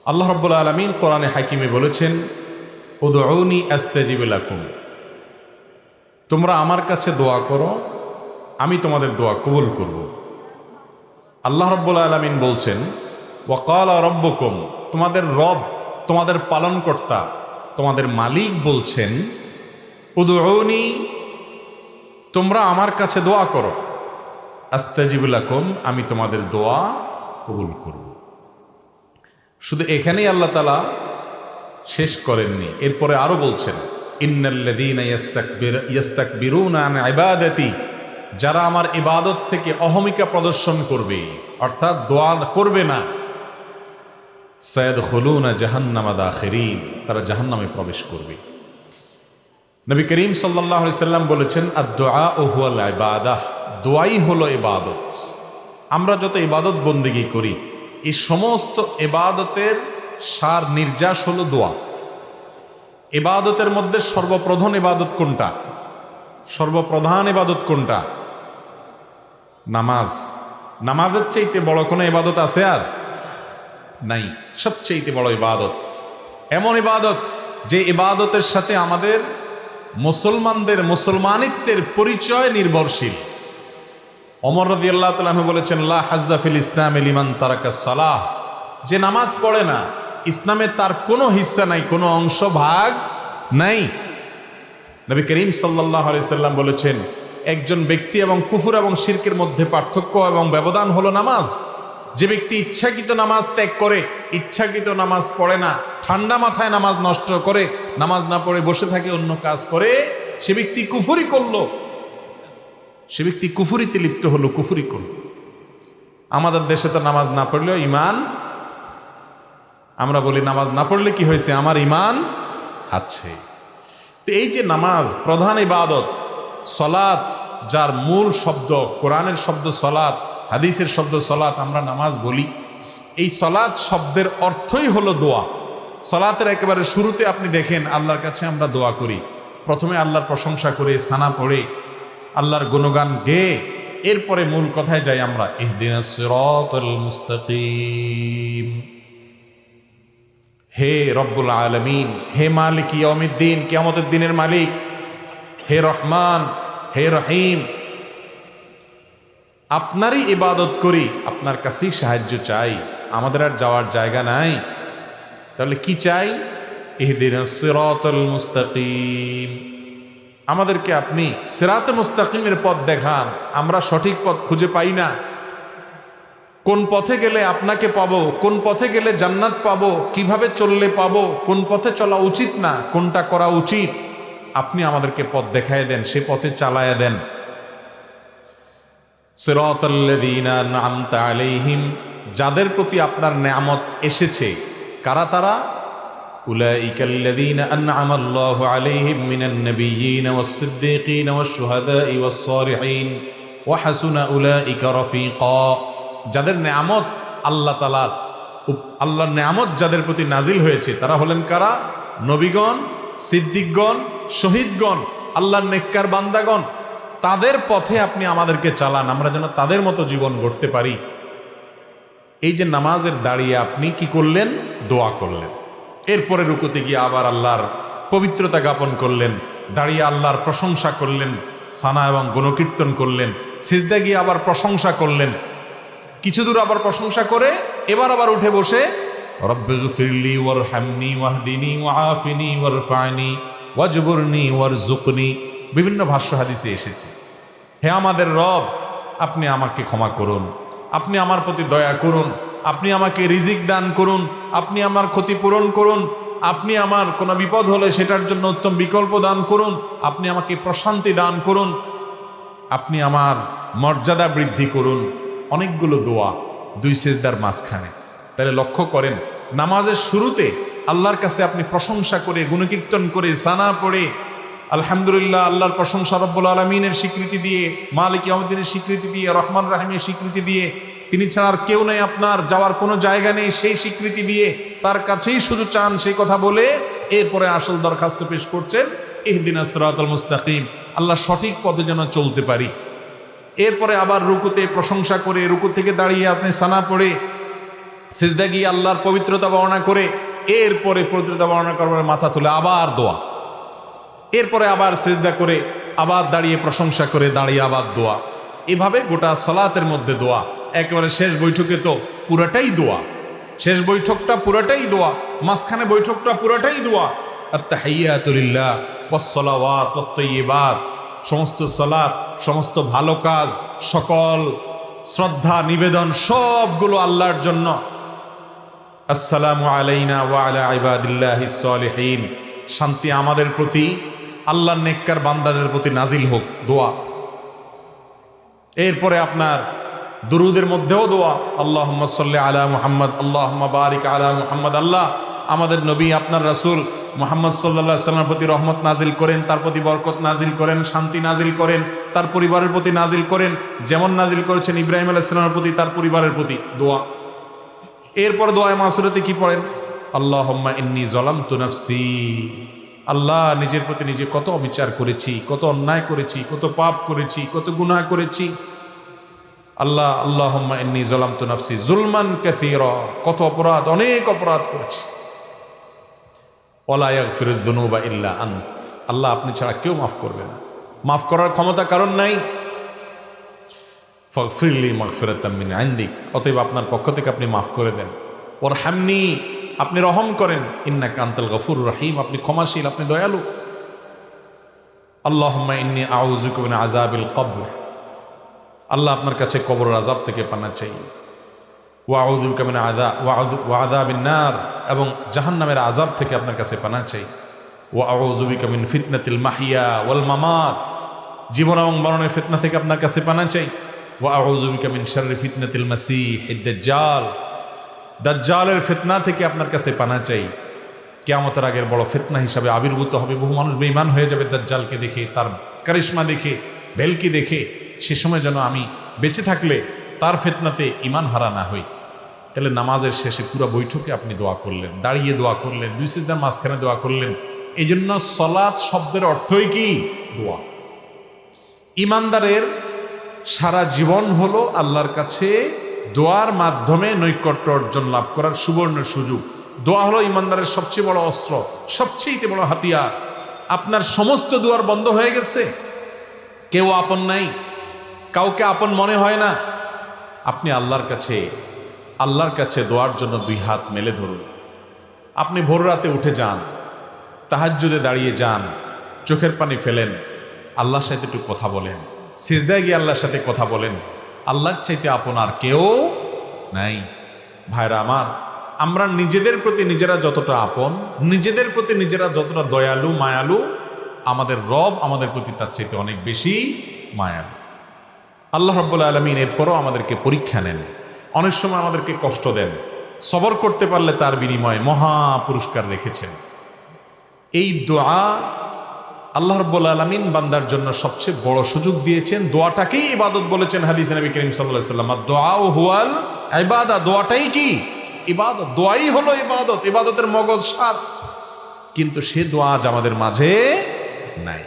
আল্লাহ রাব্বুল আলামিন কোরআনে হাকিমে বলেছেন, উদউনি আস্তাজিব লাকুম, তোমরা আমার কাছে দোয়া করো, আমি তোমাদের দোয়া কবুল করব। আল্লাহ রাব্বুল আলামিন বলছেন, ওয়াকালা রাব্বুকুম, তোমাদের রব, তোমাদের পালনকর্তা, তোমাদের মালিক বলছেন, উদউনি, তোমরা আমার কাছে দোয়া করো, আস্তাজিব লাকুম, আমি তোমাদের দোয়া কবুল করব। শুধু এখানেই আল্লাহ তাআলা শেষ করেননি, এরপরে আরো বলছেন, ইন্নাল্লাযীনা ইস্তাকবিরুনা আন ইবাদাতি, যারা আমার ইবাদত থেকে অহমিকা প্রদর্শন করবে, অর্থাৎ দোয়া করবে না, সায়াদখুলুনা জাহান্নামা দাখিরিন, তারা জাহান্নামে প্রবেশ করবে। নবী করিম সাল্লাল্লাহু আলাইহি সাল্লাম বলেছেন, আদ-দুআউ হুয়াল ইবাদাহ, দোয়াই হলো ইবাদত। আমরা যত ইবাদত বন্দেগী করি, এই সমস্ত ইবাদতের সার নির্যাস হলো দোয়া। ইবাদতের মধ্যে সর্বপ্রধান ইবাদত কোনটা? সর্বপ্রধান ইবাদত কোনটা? নামাজ। নামাজের চাইতে বড় কোনো ইবাদত আছে আর নাই। সবচেয়ে বড় ইবাদত, এমন ইবাদত যে ইবাদতের সাথে আমাদের মুসলমানদের মুসলমানিত্বের পরিচয় নির্ভরশীল। ওমর রাদিয়াল্লাহু তাআলা আনহু বলেছেন, লা হাজ্জা ফিল ইসলামি লিমান তারাকাস সালাহ, যে নামাজ পড়ে না, ইসলামে তার কোনো হিস্সা নাই, কোনো অংশ ভাগ নাই। নবী করিম সাল্লাল্লাহু আলাইহি সাল্লাম বলেছেন, একজন ব্যক্তি এবং কুফর এবং শিরকের মধ্যে পার্থক্য এবং ব্যবধান হলো নামাজ। যে ব্যক্তি ইচ্ছাকৃত নামাজ ত্যাগ করে, ইচ্ছাকৃত নামাজ পড়ে না, ঠান্ডা মাথায় নামাজ নষ্ট করে, নামাজ না পড়ে বসে থাকে, অন্য কাজ করে, সে ব্যক্তি কুফরি করলো, সে ব্যক্তি কুফরিতে লিপ্ত হলো, কুফরি করলো। আমাদের দেশে তো নামাজ না পড়লেও ইমান, আমরা বলি নামাজ না পড়লে কি হয়েছে, আমার ইমান আছে। তো এই যে নামাজ প্রধান ইবাদত, সলাত, যার মূল শব্দ কোরআনের শব্দ সলাত, হাদিসের শব্দ সলাত, আমরা নামাজ বলি। এই সলাত শব্দের অর্থই হলো দোয়া। সলাতের একেবারে শুরুতে আপনি দেখেন আল্লাহর কাছে আমরা দোয়া করি, প্রথমে আল্লাহর প্রশংসা করে, সানা পড়ে, আল্লাহর গুণগান গেয়ে, এরপরে মূল কথায় যাই আমরা, ইহদিনাস সিরাতাল মুস্তাকিম। হে রব্বুল আলামিন, হে মালিক ইয়াউমিদ্দিন, কিয়ামতের দিনের মালিক, হে রহমান, হে রহিম, আপনারই ইবাদত করি, আপনার কাছেই সাহায্য চাই, আমাদের আর যাওয়ার জায়গা নাই। তাহলে কি চাই? ইহদিনাস সিরাতাল মুস্তাকিম, আমাদেরকে আপনি সিরাতে মুস্তাকিমের পথ দেখান। আমরা সঠিক পথ খুঁজে পাই না, কোন পথে গেলে আপনাকে পাবো, কোন পথে গেলে জান্নাত পাবো, কিভাবে চললে পাবো, কোন পথে চলা উচিত না, কোনটা করা উচিত, আপনি আমাদেরকে পথ দেখায় দেন, সে পথে চালায়া দেন। সিরাতাল্লাযীনা আন'আমতা আলাইহিম, যাদের প্রতি আপনার নেয়ামত এসেছে, কারা তারা? উলাইকাল্লাযীনা আন'আমাল্লাহু আলাইহিম মিনান নাবিয়্যিনা ওয়াস-সিদ্দীকিনা ওয়াশ-শুহাদাই ওয়াস-সালিহিন ওয়া হাসুনা উলাইকা রাফীকা, যাদের নেয়ামত আল্লাহ তাআলা, আল্লাহর নেয়ামত যাদের প্রতি নাজিল হয়েছে, তারা হলেন কারা? নবীগণ, সিদ্দিকগণ, শহীদগণ, আল্লাহর নেককার বান্দাগণ। তাদের পথে আপনি আমাদেরকে চালান, আমরা যেন তাদের মতো জীবন গড়তে পারি। এই যে নামাজের দাঁড়িয়ে আপনি কি করলেন? দোয়া করলেন। এরপরে রুকুতে গিয়ে আবার আল্লাহর পবিত্রতা জ্ঞাপন করলেন, দাঁড়িয়ে আল্লাহর প্রশংসা করলেন, সানা এবং গুণকীর্তন করলেন, সিজদা গিয়ে আবার প্রশংসা করলেন, কিছু দূর আবার প্রশংসা করে এবার আবার উঠে বসে রব্বিগফিরলি ওয়ারহামনি ওয়াহদিনি ওয়াআফিনি ওয়ারফা'নি ওয়াজবুরনি ওয়ারযুকনি, বিভিন্ন ভাষ্য হাদিসে এসেছে, হে আমাদের রব, আপনি আমাকে ক্ষমা করুন, আপনি আমার প্রতি দয়া করুন, আপনি আমাকে রিজিক দান করুন, আপনি আমার ক্ষতিপূরণ করুন, আপনি আমার কোনো বিপদ হলে সেটার জন্য উত্তম বিকল্প দান করুন, আপনি আমাকে প্রশান্তি দান করুন, আপনি আমার মর্যাদা বৃদ্ধি করুন। অনেকগুলো দোয়া দুই সেজদার মাঝখানে। তাহলে লক্ষ্য করেন, নামাজের শুরুতে আল্লাহর কাছে আপনি প্রশংসা করে, গুণকীর্তন করে, সানা পড়ে, আলহামদুলিল্লাহ, আল্লাহর প্রশংসা, রব্বুল আলামিনের স্বীকৃতি দিয়ে, মালিক ইয়াউমিদ্দিনের স্বীকৃতি দিয়ে, রহমান রাহিমের স্বীকৃতি দিয়ে, তিনি ছাড়া আর কেউ নেই, আপনার যাওয়ার কোনো জায়গা নেই, সেই স্বীকৃতি দিয়ে তার কাছেই শুধু চান, সেই কথা বলে এরপরে আসল দরখাস্ত পেশ করছেন, ইহদিনাস সিরাতাল মুস্তাকিম, আল্লাহ সঠিক পথে যেন চলতে পারি। এরপরে আবার রুকুতে প্রশংসা করে, রুকু থেকে দাঁড়িয়ে আপনি সানা পড়ে সিজদা গিয়ে আল্লাহর পবিত্রতা বর্ণনা করে এরপরে পবিত্রতা বর্ণনা করবার মাথা তুলে আবার দোয়া, এরপরে আবার সিজদা করে আবার দাঁড়িয়ে প্রশংসা করে দাঁড়িয়ে আবার দোয়া। এভাবে গোটা সালাতের মধ্যে দোয়া। একেবারে শেষ বৈঠকে তো পুরাটাই দোয়া, শেষ বৈঠকটা পুরাটাই দোয়া, মাঝখানে বৈঠকটা পুরাটাই দোয়া। আত-তাহিয়াতু লিল্লাহ ওয়াস-সালাওয়াত ওয়াত-তাইয়্যিবাত, সমস্ত সালাত, সমস্ত ভালো কাজ, সকল শ্রদ্ধা নিবেদন সবগুলো আল্লাহর জন্য। আসসালামু আলাইনা ওয়া আলা ইবাদিল্লাহিস সালিহিন, শান্তি আমাদের প্রতি, আল্লাহর নেককার বান্দাদের প্রতি নাজিল হোক, দোয়া। এরপরে আপনার দুরুদের মধ্যেও দোয়া, আল্লাহুম্মা সাল্লি আলা মুহাম্মদ, আল্লাহুম্মা বারিক আলা মুহাম্মদ। আল্লাহ আমাদের নবী আপনার রাসূল মুহাম্মদ সাল্লাল্লাহু আলাইহি ওয়াসাল্লামের প্রতি রহমত নাজিল করেন, তার প্রতি বরকত নাজিল করেন, শান্তি নাজিল করেন, তার পরিবারের প্রতি নাজিল করেন, যেমন নাজিল করেছেন ইব্রাহিম আলাইহিস সালামের প্রতি, তার পরিবারের প্রতি, দোয়া। এরপর দোয়ায়ে মাসুরাতে কি পড়েন? আল্লাহুম্মা ইন্নী যালামতু নাফসি, আল্লাহ নিজের প্রতি নিজে কত অবিচার করেছি, কত অন্যায় করেছি, কত পাপ করেছি, কত গুনাহ করেছি। আল্লাহ আল্লাহুম্মা ইন্নী যালামতু নাফসি যুলমান কাসীরা, কত অপরাধ, অনেক অপরাধ করেছি। ওয়ালা ইয়াগফিরুয যুনুবা ইল্লা আনত, আল্লাহ আপনি ছাড়া কেউ মাফ করবে না, মাফ করার ক্ষমতা কারণ নাই। ফাগফিরলি মাগফিরাতাম মিন ইনদিক, অতএব আপনার পক্ষ থেকে আপনি মাফ করে দেন। ওয়ারহামনি, আপনি রহম করেন। ইন্নাকা আনতাল গফুরুর রহিম, আপনি ক্ষমাশীল, আপনি দয়ালু। আল্লাহুম্মা ইন্নী আউযুকা মিন আযাবিল কবর, আল্লাহ আপনার কাছে কবরের আযাব থেকে পানা চাই। ওয়া আউযু বিকা মিন আযাবিন নার, এবং জাহান্নামের আযাব থেকে আপনার কাছে পানা চাই। ওয়া আউযু বিকা মিন ফিতনাতিল মাহইয়া ওয়াল মামাত, জীবন এবং মরণের ফিতনা থেকে আপনার কাছে পানা চাই। ওয়া আউযু বিকা মিন শাররি ফিতনাতিল মাসীহিদ দাজ্জাল, দাজ্জালের ফিতনা থেকে আপনার কাছে পানা চাই। কিয়ামতের আগের বড় ফিতনা হিসাবে আবির্ভূত হবে, বহু মানুষ বেঈমান হয়ে যাবে দাজ্জালকে দেখে, তার কারিশমা দেখে, ভেলকি দেখে। সে সময় যেন আমি বেঁচে থাকলে তার ফিতনাতে ঈমান হারা না হই। তাহলে নামাজের শেষে পুরো বৈঠকে আপনি দোয়া করলেন, দাঁড়িয়ে দোয়া করলেন, দুই সিজদার মাঝখানে দোয়া করলেন। এই জন্য সলাত শব্দের অর্থই কি? দোয়া। ইমানদারের সারা জীবন হলো আল্লাহর কাছে দোয়ার মাধ্যমে নৈকট্য অর্জন লাভ করার সুবর্ণ সুযোগ। দোয়া হলো ইমানদারের সবচেয়ে বড় অস্ত্র, সবচেয়ে বড় হাতিয়ার। আপনার সমস্ত দুয়ার বন্ধ হয়ে গেছে, কেউ আপন নাই, কাউকে আপন মনে হয় না, আপনি আল্লাহর কাছে দোয়ার জন্য দুই হাত মেলে ধরুন। আপনি ভোর রাতে উঠে যান, তাহাজ্জুদে দাঁড়িয়ে যান, চোখের পানি ফেলেন, আল্লাহর সাথে একটু কথা বলেন, সিজদায় গিয়ে আল্লাহর সাথে কথা বলেন। আল্লাহর চাইতে আপন আর কেউ নাই। ভাইরা আমার, আমরা নিজেদের প্রতি নিজেরা যতটা আপন, নিজেদের প্রতি নিজেরা যতটা দয়ালু মায়ালু, আমাদের রব আমাদের প্রতি তার চাইতে অনেক বেশি মায়ালু। আল্লাহ রাব্বুল আলামিন এরপরও আমাদেরকে পরীক্ষা নেন, অনেক সময় আমাদেরকে কষ্ট দেন। সবর করতে পারলে তার বিনিময়ে মহা পুরস্কার রেখেছেন। এই দোয়া আল্লাহ রাব্বুল আলামিন বান্দার জন্য সবচেয়ে বড় সুযোগ দিয়েছেন। দোয়াটাকেই ইবাদত বলেছেন হাদিসে নবী করিম সাল্লাল্লাহু আলাইহি ওয়াসাল্লাম, দুআউ হুয়াল ইবাদা, দোয়াটাই কি? ইবাদত। দোয়াই হলো ইবাদত, ইবাদতের মগজ সার। কিন্তু সে দোয়া আজ আমাদের মাঝে নাই।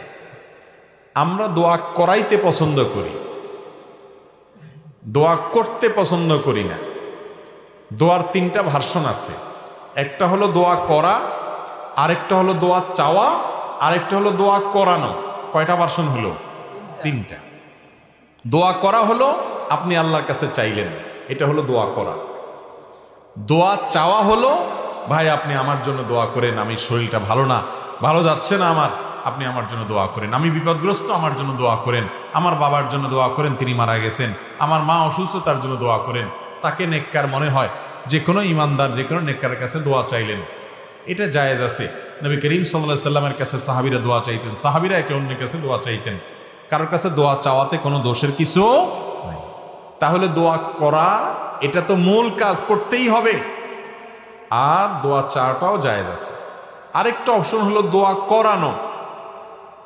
আমরা দোয়া করাইতে পছন্দ করি, দোয়া করতে পছন্দ করি না। দোয়ার তিনটা ভার্সন আছে, একটা হলো দোয়া করা, আরেকটা হলো দোয়া চাওয়া, আরেকটা হলো দোয়া করানো। কয়টা ভার্সন হলো? তিনটা। দোয়া করা হলো আপনি আল্লাহর কাছে চাইলেন, এটা হলো দোয়া করা। দোয়া চাওয়া হলো, ভাই আপনি আমার জন্য দোয়া করেন, আমি শরীরটা ভালো না, ভালো যাচ্ছে না আমার, আপনি আমার জন্য দোয়া করেন। আমি বিপদগ্রস্ত, আমার জন্য দোয়া করেন। আমার বাবার জন্য দোয়া করেন, তিনি মারা গেছেন। আমার মা অসুস্থ, তার জন্য দোয়া করেন। তাকে নেককার মনে হয়, যে কোনো ইমানদার যে কোনো নেককারের কাছে দোয়া চাইলেন, এটা জায়েজ আছে। নবী করিম সাল্লাল্লাহু আলাইহি সাল্লামের কাছে সাহাবীরা দোয়া চাইতেন, সাহাবীরা একে অন্যের কাছে দোয়া চাইতেন। কারোর কাছে দোয়া চাওয়াতে কোনো দোষের কিছু নাই। তাহলে দোয়া করা এটা তো মূল কাজ, করতেই হবে। আর দোয়া চাওয়াটাও জায়েজ আছে। আরেকটা অপশন হলো দোয়া করানো।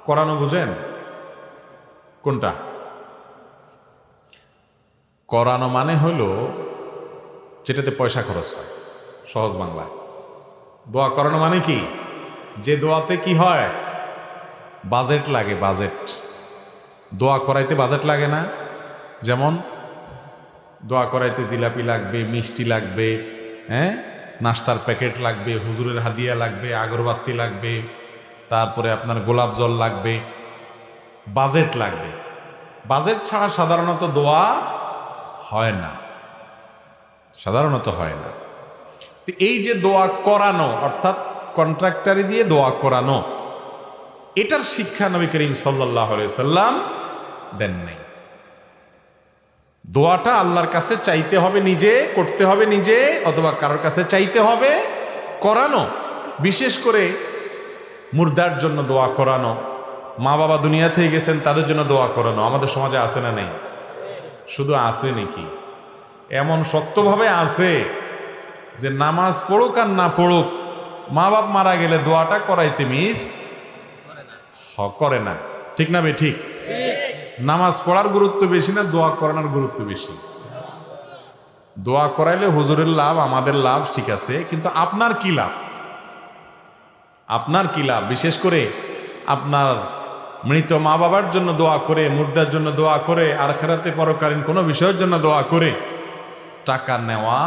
করানো বুঝেন কোনটা? করানো মানে হলো যেটাতে পয়সা খরচ হয়, সহজ বাংলায়। দোয়া করানো মানে কি? যে দোয়াতে কি হয়? বাজেট লাগে, বাজেট। দোয়া করাইতে বাজেট লাগে না? যেমন দোয়া করাইতে জিলাপি লাগবে, মিষ্টি লাগবে, হ্যাঁ, নাস্তার প্যাকেট লাগবে, হুজুরের হাদিয়া লাগবে, আগরবাতি লাগবে, তারপরে আপনার গোলাপ জল লাগবে, বাজেট লাগবে। বাজেট ছাড়া সাধারণত দোয়া হয় না, সাধারণত হয় না। তো এই যে দোয়া করানো, অর্থাৎ কন্ট্রাক্টারি দিয়ে দোয়া করানো, এটার শিক্ষা নবী করিম সাল্লাল্লাহু আলাইহি সাল্লাম দেন নাই। দোয়াটা আল্লাহর কাছে চাইতে হবে নিজে, করতে হবে নিজে, অথবা কারোর কাছে চাইতে হবে, করানো। বিশেষ করে মুর্দার জন্য দোয়া করানো, মা বাবা দুনিয়া থেকে গেছেন তাদের জন্য দোয়া করানো আমাদের সমাজে আছে না নেই? শুধু আছে নাকি, এমন শক্তভাবে আছে যে নামাজ পড়ুক আর না পড়ুক, মা বাপ মারা গেলে দোয়াটা করাইতে মিস করে না। ঠিক না বে ঠিক? নামাজ পড়ার গুরুত্ব বেশি না দোয়া করানোর গুরুত্ব বেশি? দোয়া করাইলে হুজুরের লাভ, আমাদের লাভ, ঠিক আছে, কিন্তু আপনার কি লাভ? আপনার কি লাভ? বিশেষ করে আপনার মৃত মা বাবার জন্য দোয়া করে, মুর্দার জন্য দোয়া করে, আর আখিরাতে পরকালীন কোনো বিষয়ের জন্য দোয়া করে টাকা নেওয়া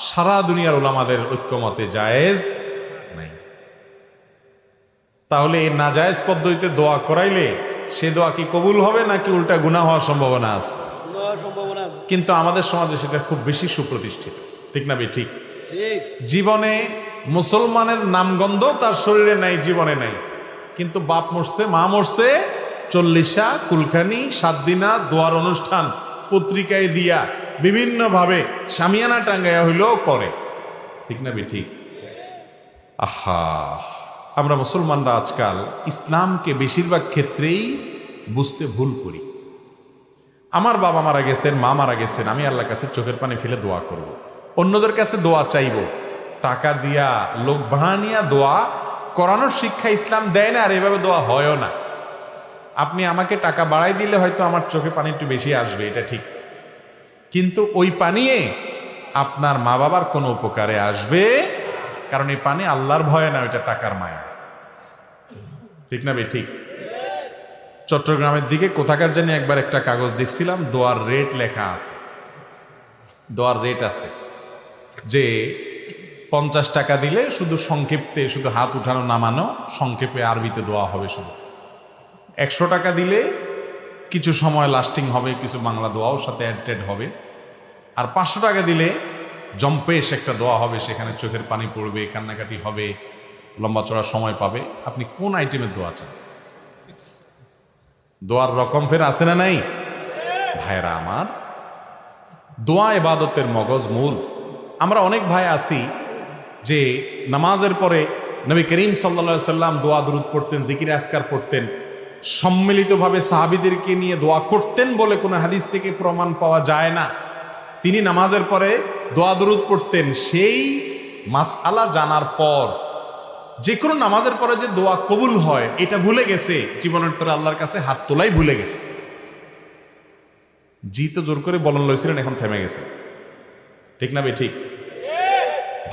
সারা দুনিয়ার উলামাদের ঐক্যমতে জায়েজ নাই। তাহলে এই নাজায়েজ পদ্ধতিতে দোয়া করাইলে সে দোয়া কি কবুল হবে নাকি উল্টা গুনাহ হওয়ার সম্ভাবনা আছে? কিন্তু আমাদের সমাজে সেটা খুব বেশি সুপ্রতিষ্ঠিত। ঠিক না বে ঠিক? জীবনে মুসলমানের নামগন্ধ তার শরীরে নাই, জীবনে নাই, কিন্তু বাপ মরছে, মা মরছে, 40 কুলখানি 7 দিনা দোয়ার অনুষ্ঠান পত্রিকায় দিয়া বিভিন্নভাবে শামিয়ানা টাঙ্গাইয়া হইলেও করে। ঠিক না বে ঠিক? আহা, আমরা মুসলমানরা আজকাল ইসলামকে বেশিরভাগ ক্ষেত্রেই বুঝতে ভুল করি। আমার বাবা মারা গেছেন, মা মারা গেছেন, আমি আল্লাহর কাছে চোখের পানি ফেলে দোয়া করব। অন্যদের কাছে দোয়া চাইব, টাকা দিয়া, লোক ভাড়া নিয়া দোয়া করানোর শিক্ষা ইসলাম দেয় না, আর এভাবে দোয়া হয়ও না। আপনি আমাকে টাকা বাড়াই দিলে হয়তো আমার চোখে পানি একটু বেশি আসবে, এটা ঠিক, কিন্তু ওই পানিয়ে আপনার মা বাবার কোনো উপকারে আসবে, কারণ এই পানি আল্লাহর ভয়ে না, ওইটা টাকার মায়া। ঠিক না বে ঠিক? চট্টগ্রামের দিকে কোথাকার জানি একবার একটা কাগজ দেখছিলাম, দোয়ার রেট লেখা আছে, দোয়ার রেট আছে যে 50 টাকা দিলে শুধু সংক্ষেপে, শুধু হাত উঠানো নামানো, সংক্ষেপে আরবিতে দোয়া হবে শুধু। 100 টাকা দিলে কিছু সময় লাস্টিং হবে, কিছু বাংলা দোয়াও সাথে অ্যাড হবে। আর 500 টাকা দিলে জম্পেশ একটা দোয়া হবে, সেখানে চোখের পানি পড়বে, কান্নাকাটি হবে, লম্বা চড়া সময় পাবে। আপনি কোন আইটেমের দোয়া চান? দোয়ার রকম ফের আছে না নাই? ভাইরা আমার, দোয়া ইবাদতের মগজ মূল। আমরা অনেক ভাই আছি যে নামাজের পরে নবী করিম সাল্লাল্লাহু আলাইহি সাল্লাম দোয়া দুরূদ পড়তেন, জিকির আজকার পড়তেন, সম্মিলিতভাবে সাহাবীদেরকে নিয়ে দোয়া করতেন বলে কোনো হাদিস থেকে প্রমাণ পাওয়া যায় না। তিনি নামাজের পরে দোয়া দুরূদ পড়তেন। সেই মাসআলা জানার পর যে কোনো নামাজের পরে যে দোয়া কবুল হয় এটা ভুলে গেছে, জীবনের তোরে আল্লাহর কাছে হাত তোলাই ভুলে গেছে। জি তো জোর করে বলন লইছিলেন, এখন থেমে গেছে। ঠিক না বে ঠিক?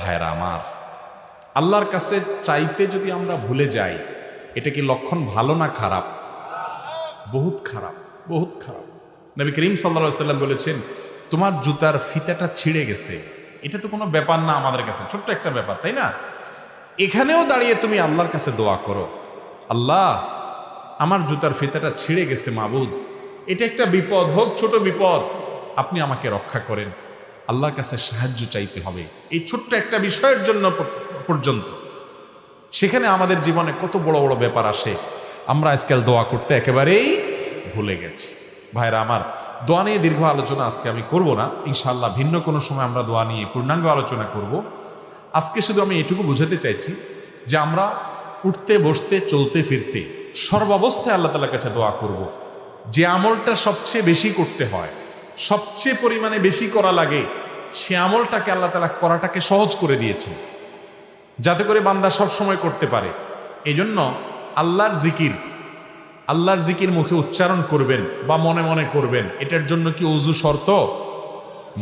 ভাইরা আমার, আল্লাহর কাছে চাইতে যদি আমরা ভুলে যাই, এটা কি লক্ষণ ভালো না খারাপ? বহুত খারাপ, বহুত খারাপ। নবী করিম সাল্লাল্লাহু আলাইহি ওয়াসাল্লাম বলেছেন, তোমার জুতার ফিতাটা ছিঁড়ে গেছে, এটা তো কোনো ব্যাপার না আমাদের কাছে, ছোট্ট একটা ব্যাপার, তাই না? এখানেও দাঁড়িয়ে তুমি আল্লাহর কাছে দোয়া করো, আল্লাহ আমার জুতার ফিতাটা ছিঁড়ে গেছে মাবুদ, এটা একটা বিপদ, হোক ছোট বিপদ, আপনি আমাকে রক্ষা করেন। আল্লাহর কাছে সাহায্য চাইতে হবে এই ছোট্ট একটা বিষয়ের জন্য পর্যন্ত। সেখানে আমাদের জীবনে কত বড় বড় ব্যাপার আসে, আমরা আজকাল দোয়া করতে একেবারেই ভুলে গেছি। ভাইরা আমার, দোয়া নিয়ে দীর্ঘ আলোচনা আজকে আমি করব না, ইনশাআল্লাহ ভিন্ন কোনো সময় আমরা দোয়া নিয়ে পূর্ণাঙ্গ আলোচনা করব। আজকে শুধু আমি এটুকু বুঝাতে চাইছি যে আমরা উঠতে বসতে চলতে ফিরতে সর্বাবস্থায় আল্লাহ তাআলার কাছে দোয়া করব। যে আমলটা সবচেয়ে বেশি করতে হয়, সবচেয়ে পরিমাণে বেশি করা লাগে, সে আমলটাকে আল্লাহ তাআলা করাটাকে সহজ করে দিয়েছেন, যাতে করে বান্দা সব সময় করতে পারে। এই জন্য আল্লাহর জিকির মুখে উচ্চারণ করবেন বা মনে মনে করবেন, এটার জন্য কি ওযু শর্ত?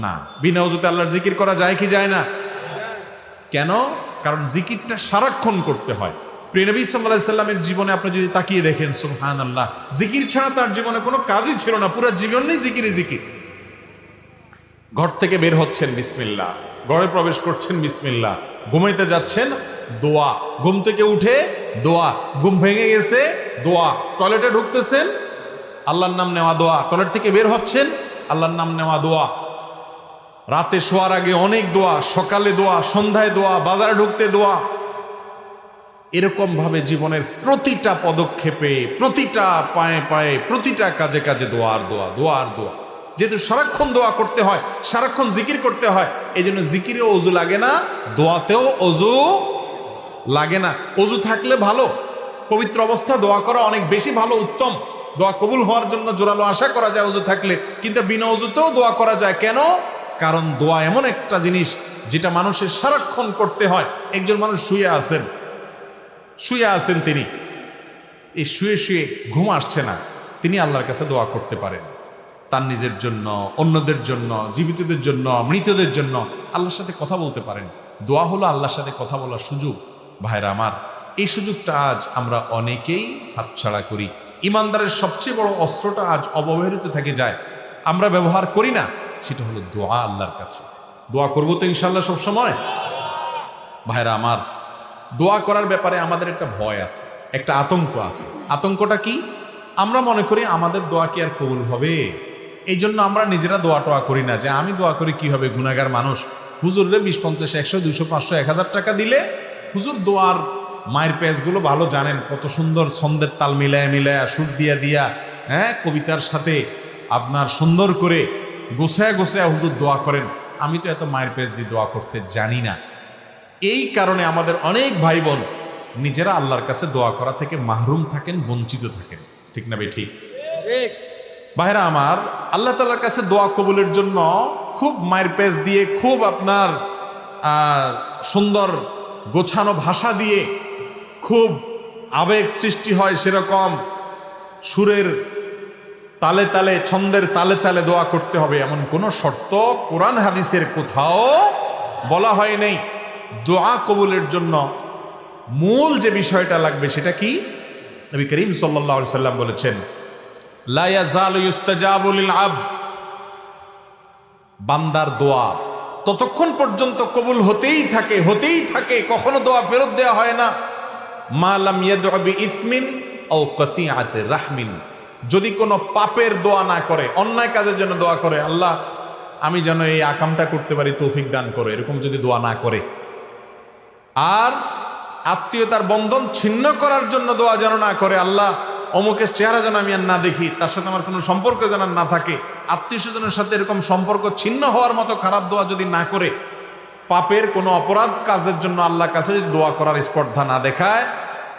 না। বিনা ওযুতে আল্লাহর জিকির করা যায় কি যায় না? কেন? কারণ জিকিরটা সারাক্ষণ করতে হয়। প্রিয় নবী সাল্লাল্লাহু আলাইহি সাল্লামের জীবনে আপনি যদি তাকিয়ে দেখেন, সুবহানাল্লাহ, জিকির ছাড়া তার জীবনে কোনো কাজই ছিল না, পুরো জীবনই জিকির। ঘর থেকে বের হচ্ছেন বিসমিল্লাহ, ঘরে প্রবেশ করছেন বিসমিল্লাহ, ঘুমাইতে যাচ্ছেন দোয়া, ঘুম থেকে উঠে দোয়া, ঘুম ভেঙে গেছে দোয়া, টয়লেটে ঢুকতেছেন আল্লাহর নাম নেওয়া দোয়া, টয়লেট থেকে বের হচ্ছেন আল্লাহর নাম নেওয়া দোয়া, রাতে শোয়ার আগে অনেক দোয়া, সকালে দোয়া, সন্ধ্যায় দোয়া, বাজারে ঢুকতে দোয়া। এরকম ভাবে জীবনের প্রতিটা পদক্ষেপে, প্রতিটা পায়ে পায়ে, প্রতিটা কাজে কাজে দোয়া আর দোয়া, দোয়া আর দোয়া। যেহেতু সারাক্ষণ দোয়া করতে হয়, সারাক্ষণ জিকির করতে হয়, এই জন্য জিকিরেও অজু লাগে না, দোয়াতেও অজু লাগে না। অজু থাকলে ভালো, পবিত্র অবস্থা দোয়া করা অনেক বেশি ভালো, উত্তম। দোয়া কবুল হওয়ার জন্য জোরালো আশা করা যায় অজু থাকলে, কিন্তু বিনা অজুতেও দোয়া করা যায়। কেন? কারণ দোয়া এমন একটা জিনিস যেটা মানুষের সারাক্ষণ করতে হয়। একজন মানুষ শুয়ে আছেন, তিনি এই শুয়ে শুয়ে ঘুম আসছে না, তিনি আল্লাহর কাছে দোয়া করতে পারেন, তার নিজের জন্য, অন্যদের জন্য, জীবিতদের জন্য, মৃতদের জন্য আল্লাহর সাথে কথা বলতে পারেন। দোয়া হলো আল্লাহর সাথে কথা বলার সুযোগ। ভাইরা আমার, এই সুযোগটা আজ আমরা অনেকেই হাতছাড়া করি। ইমানদারের সবচেয়ে বড় অস্ত্রটা আজ অবহেলিত থেকে যায়, আমরা ব্যবহার করি না, সেটা হলো দোয়া। আল্লাহর কাছে দোয়া করবো তো ইনশাল্লাহ সব সময়। ভাইরা আমার, দোয়া করার ব্যাপারে আমাদের একটা ভয় আছে, একটা আতঙ্ক আছে। আতঙ্কটা কি? আমরা মনে করি আমাদের দোয়া কি আর কবুল হবে, এই জন্য আমরা নিজেরা দোয়া টোয়া করি না, যে আমি দোয়া করি কি হবে, গুনাহগার মানুষ। হুজুরে 20, 50, 100, 200, 500, 1000 টাকা দিলে হুজুর দোয়ার মায়ের পেজগুলো ভালো জানেন, কত সুন্দর ছন্দের তাল মিলায়া মিলায়া, সুর দিয়া হ্যাঁ, কবিতার সাথে আপনার সুন্দর করে গোছায়া হুজুর দোয়া করেন। আমি তো এত মায়ের পেজ দিয়ে দোয়া করতে জানি না। এই কারণে আমাদের অনেক ভাই বোন নিজেরা আল্লাহর কাছে দোয়া করা থেকে মাহরুম থাকেন, বঞ্চিত থাকেন। ঠিক না ভাই? ঠিক। ভাইরা আমার, আল্লাহ তাআলার কাছে দোয়া কবুলের জন্য খুব মায়ের পেজ দিয়ে, খুব আপনার সুন্দর গোছানো ভাষা দিয়ে, খুব আবেগ সৃষ্টি হয় সেরকম সুরের তালে তালে, ছন্দের তালে তালে দোয়া করতে হবে, এমন কোন শর্ত কোরআন হাদিসের কোথাও বলা হয় নাই। দোয়া কবুলের জন্য মূল যে বিষয়টা লাগবে সেটা কি? নবী করিম সাল্লাল্লাহু আলাইহি সাল্লাম বলেছেন, লা ইয়াজালু ইস্তাজাবু লিল আবদ, বান্দার দোয়া ততক্ষণ পর্যন্ত কবুল হতেই থাকে, কখনো দোয়া ফেরত দেওয়া হয় না। মা লাম ইয়াদউ বিইসমিন আও কাতিআতি রাহমিন, যদি কোনো পাপের দোয়া না করে, অন্যায় কাজের জন্য দোয়া করে, আল্লাহ আমি যেন এই আকামটা করতে পারি তৌফিক দান করে, এরকম যদি দোয়া না করে, আর আত্মীয়তার বন্ধন ছিন্ন করার জন্য দোয়া যেন না করে, আল্লাহ অমুকের চেহারা যেন আমি আর না দেখি, তার সাথে আমার কোনো সম্পর্ক যেন না থাকে, আত্মীয় স্বজনের সাথে এরকম সম্পর্ক ছিন্ন হওয়ার মতো খারাপ দোয়া যদি না করে, পাপের কোনো অপরাধ কাজের জন্য আল্লাহর কাছে যদি দোয়া করার স্পর্ধা না দেখায়,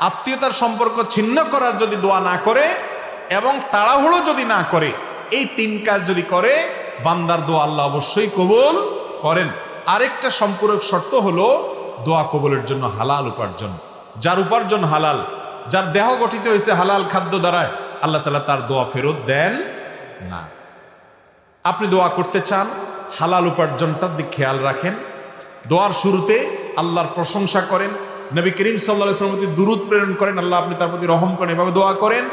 আত্মীয়তার সম্পর্ক ছিন্ন করার যদি দোয়া না করে, এবং তাড়াহুড়ো যদি না করে, এই 3 কাজ যদি করে, বান্দার দোয়া আল্লাহ অবশ্যই কবুল করেন। আরেকটা সম্পূরক শর্ত হলো দোয়া কবুলের জন্য হালাল উপার্জন। যার উপার্জন হালাল, যার দেহ গঠিত হয়েছে হালাল খাদ্য দ্বারায়, আল্লাহ তাআলা তার দোয়া ফেরত দেন না। আপনি দোয়া করতে চান, হালাল উপার্জনটার দিকে খেয়াল রাখেন। দোয়ার শুরুতে আল্লাহর প্রশংসা করেন, নবী করিম সাল্লাল্লাহু আলাইহি ওয়াসাল্লামের প্রতি দুরূদ প্রেরণ করেন, আল্লাহ আপনি তার প্রতি রহম করেন, এভাবে দোয়া করেন।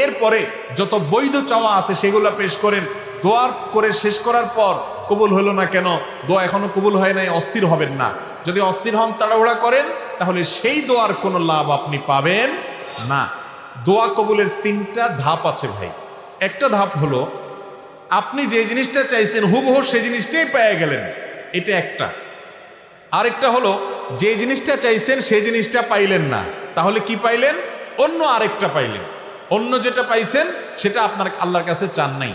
এরপরে যত বৈধ চাওয়া আছে সেগুলো পেশ করেন। দোয়ার করে শেষ করার পর কবুল হলো না কেন, দোয়া এখনো কবুল হয় নাই, অস্থির হবেন না। যদি অস্থির হন, তাড়াহুড়া করেন, তাহলে সেই দোয়ার কোনো লাভ আপনি পাবেন না। দোয়া কবুলের 3টা ধাপ আছে ভাই। একটা ধাপ হলো আপনি যে জিনিসটা চাইছেন হুবহু সেই জিনিসটাই পেয়ে গেলেন, এটা একটা। আরেকটা হলো যে জিনিসটা চাইছেন সেই জিনিসটা পাইলেন না, তাহলে কি পাইলেন? অন্য আরেকটা পাইলেন। অন্য যেটা পাইছেন সেটা আপনার আল্লাহর কাছে চান নাই।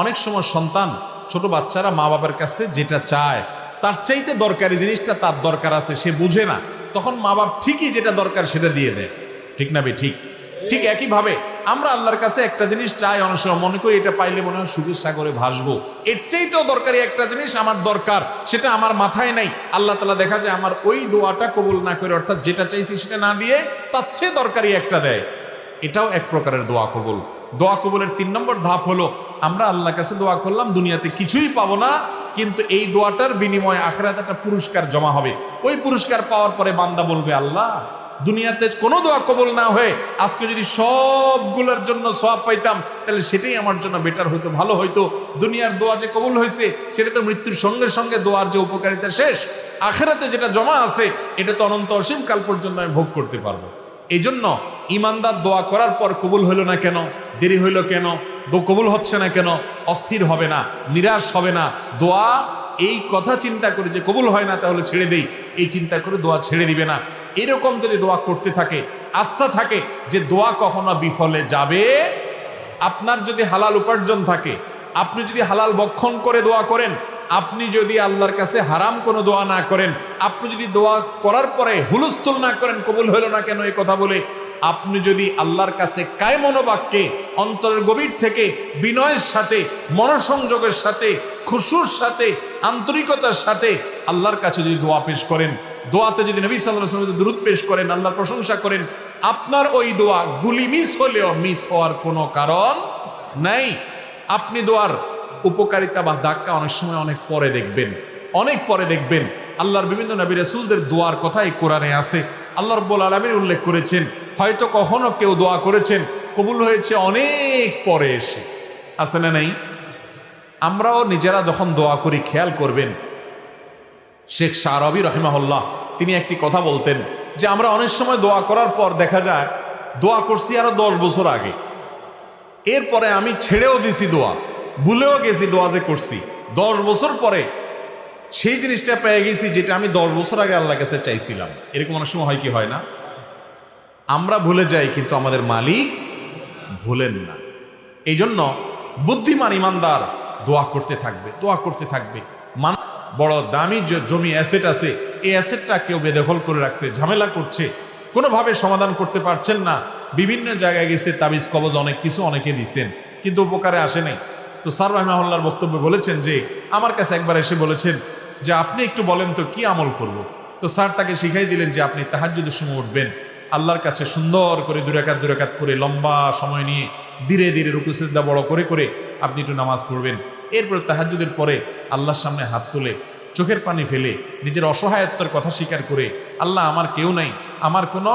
অনেক সময় সন্তান, ছোট বাচ্চারা মা বাবার কাছে যেটা চায় তার চাইতে দরকারি জিনিসটা তার দরকার আছে, সে বুঝে না, তখন মা বাপ ঠিকই যেটা দরকার সেটা দিয়ে দেয়। ঠিক না বে? ঠিক। ঠিক একইভাবে আমরা আল্লাহর কাছে একটা জিনিস চাই, অনেক সময় মনে করি এটা পাইলে মনে হয় সুখের সাগরে ভাসবো, এর চাইতেও দরকারি একটা জিনিস আমার দরকার, সেটা আমার মাথায় নাই। আল্লাহ তাআলা দেখা যায় আমার ওই দোয়াটা কবুল না করে, অর্থাৎ যেটা চাইছি সেটা না দিয়ে তার চেয়ে দরকারি একটা দেয়। এটাও এক প্রকারের দোয়া কবুল। দোয়া কবুলের 3 নম্বর ধাপ হলো আমরা আল্লাহর কাছে দোয়া করলাম, দুনিয়াতে কিছুই পাবো না, কিন্তু এই দোয়াটার বিনিময়ে আখিরাতে একটা পুরস্কার জমা হবে। ওই পুরস্কার পাওয়ার পরে বান্দা বলবে, আল্লাহ দুনিয়াতে কোনো দোয়া কবুল না হয়ে আজকে যদি সবগুলোর জন্য সওয়াব পাইতাম তাহলে সেটাই আমার জন্য বেটার হইতো, ভালো হইতো। দুনিয়ার দোয়া যে কবুল হয়েছে সেটা তো মৃত্যুর সঙ্গে সঙ্গে দোয়ার যে উপকারিতা শেষ, আখিরাতে যেটা জমা আছে এটা তো অনন্ত অসীম কাল পর্যন্ত আমি ভোগ করতে পারবো। এই জন্য ইমানদার দোয়া করার পর কবুল হইল না কেন, দেরি হইল কেন, কবুল হচ্ছে না কেন, অস্থির হবে না, নিরাশ হবে না। দোয়া এই কথা চিন্তা করে যে কবুল হয় না তাহলে ছেড়ে দেই, এই চিন্তা করে দোয়া ছেড়ে দিবে না। এরকম যদি দোয়া করতে থাকে, আস্থা থাকে যে দোয়া কখনো বিফলে যাবে। আপনার যদি হালাল উপার্জন থাকে, আপনি যদি হালাল ভক্ষণ করে দোয়া করেন, আপনি যদি আল্লাহর কাছে হারাম কোনো দোয়া না করেন, আপনি যদি দোয়া করার পরে হুলস্থুল না করেন কবুল হলো না কেন এই কথা বলে, আপনি যদি আল্লাহর কাছে কায় মনোবাক্যে অন্তরের গভীর থেকে বিনয়ের সাথে, মনোসংযোগের সাথে, খুশুর সাথে, আন্তরিকতার সাথে আল্লাহর কাছে যদি দোয়া পেশ করেন, দোয়াতে যদি নবী সাল্লাল্লাহু আলাইহি ওয়াসাল্লাম দুরূদ পেশ করেন, আল্লাহর প্রশংসা করেন, আপনার ওই দোয়া গুলি মিস হলেও মিস হওয়ার কোনো কারণ নাই। আপনি দোয়ার উপকারিতা বা ধাক্কা অনেক সময় অনেক পরে দেখবেন, অনেক পরে দেখবেন। আল্লাহর বিভিন্ন নবী রাসূলদের দোয়ার কথাই কোরআনে আছে। আল্লাহ রাব্বুল আলামিন উল্লেখ করেছেন, হয়তো কখনো কেউ দোয়া করেছেন কবুল হয়েছে অনেক পরে এসে, আছে না নাই? আমরাও নিজেরা যখন দোয়া করি খেয়াল করবেন, শেখ শাহরবি রাহিমাহুল্লাহ তিনি একটি কথা বলতেন যে আমরা অনেক সময় দোয়া করার পর দেখা যায় দোয়া করছি আরো 10 বছর আগে, এরপরে আমি ছেড়েও দিছি দোয়া, ভুলেও গেছি দোয়া যে করছি, 10 বছর পরে সেই জিনিসটা পেয়ে গেছি যেটা আমি 10 বছর আগে আল্লাহর কাছে চাইছিলাম। এরকম অনেক সময় হয় কি হয় না? আমরা ভুলে যাই কিন্তু আমাদের মালিক ভুলেন না। এই জন্য বুদ্ধিমান ইমানদার দোয়া করতে থাকবে, দোয়া করতে থাকবে। বড় দামি যে জমি অ্যাসেট আছে, এই অ্যাসেটটা কেউ বেদখল করে রাখছে, ঝামেলা করছে, কোনোভাবে সমাধান করতে পারছেন না, বিভিন্ন জায়গায় গেছে, তাবিজ কবজ অনেক কিছু অনেকে দিচ্ছেন কিন্তু উপকারে আসে নাই। তো স্যার রাহিমাহুল্লাহর বক্তব্যে বলেছেন যে আমার কাছে একবার এসে বলেছেন যে আপনি একটু বলেন তো কি আমল করব। তো স্যার তাকে শিখাই দিলেন যে আপনি তাহাজ্জুদের সময় উঠবেন, আল্লাহর কাছে সুন্দর করে 2 রাকাত করে লম্বা সময় নিয়ে ধীরে ধীরে রুকু সিজদা বড় করে করে আপনি একটু নামাজ পড়বেন। এরপর তাহাজ্জুদের পরে আল্লাহর সামনে হাত তুলে চোখের পানি ফেলে নিজের অসহায়ত্বের কথা স্বীকার করে, আল্লাহ আমার কেউ নাই, আমার কোনো